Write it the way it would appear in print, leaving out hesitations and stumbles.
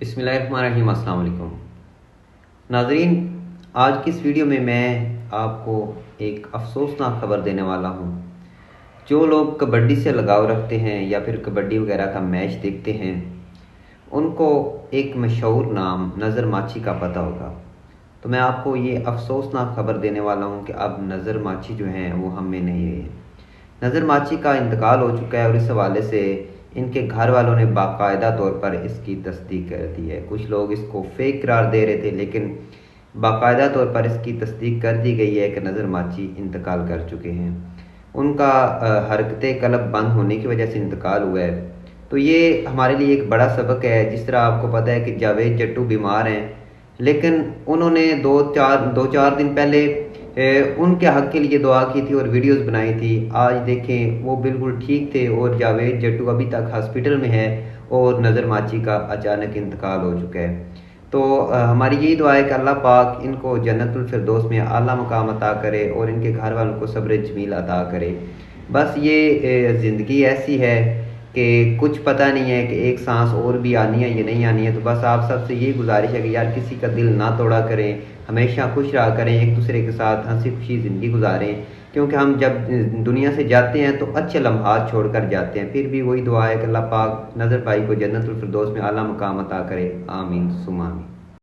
بسم اللہ الرحمن الرحیم۔ السلام علیکم ناظرین، آج کی اس ویڈیو میں آپ کو ایک افسوسناک خبر دینے والا ہوں۔ جو لوگ کبڈی سے لگاؤ رکھتے ہیں یا پھر کبڈی وغیرہ کا میچ دیکھتے ہیں، ان کو ایک مشہور نام نظر ماچھی کا پتہ ہوگا۔ تو میں آپ کو یہ افسوسناک خبر دینے والا ہوں کہ اب نظر ماچھی جو ہیں وہ ہم میں نہیں ہے۔ نظر ماچھی کا انتقال ہو چکا ہے اور اس حوالے سے ان کے گھر والوں نے باقاعدہ طور پر اس کی تصدیق کر دی ہے۔ کچھ لوگ اس کو فیک قرار دے رہے تھے، لیکن باقاعدہ طور پر اس کی تصدیق کر دی گئی ہے کہ نظر ماچھی انتقال کر چکے ہیں۔ ان کا حرکت قلب بند ہونے کی وجہ سے انتقال ہوا ہے۔ تو یہ ہمارے لیے ایک بڑا سبق ہے۔ جس طرح آپ کو پتہ ہے کہ جاوید جٹو بیمار ہیں، لیکن انہوں نے دو چار دن پہلے ان کے حق کے لیے دعا کی تھی اور ویڈیوز بنائی تھی۔ آج دیکھیں وہ بالکل ٹھیک تھے اور جاوید جٹو ابھی تک ہاسپٹل میں ہے اور نظر ماچھی کا اچانک انتقال ہو چکا ہے۔ تو ہماری یہی دعا ہے کہ اللہ پاک ان کو جنت الفردوس میں اعلیٰ مقام عطا کرے اور ان کے گھر والوں کو صبر جمیل عطا کرے۔ بس یہ زندگی ایسی ہے کہ کچھ پتہ نہیں ہے کہ ایک سانس اور بھی آنی ہے یا نہیں آنی ہے۔ تو بس آپ سب سے یہی گزارش ہے کہ یار کسی کا دل نہ توڑا کریں، ہمیشہ خوش رہا کریں، ایک دوسرے کے ساتھ ہنسی خوشی زندگی گزاریں، کیونکہ ہم جب دنیا سے جاتے ہیں تو اچھے لمحات چھوڑ کر جاتے ہیں۔ پھر بھی وہی دعا ہے کہ اللہ پاک نظر بھائی کو جنت الفردوس میں اعلیٰ مقام عطا کرے۔ آمین ثم آمین۔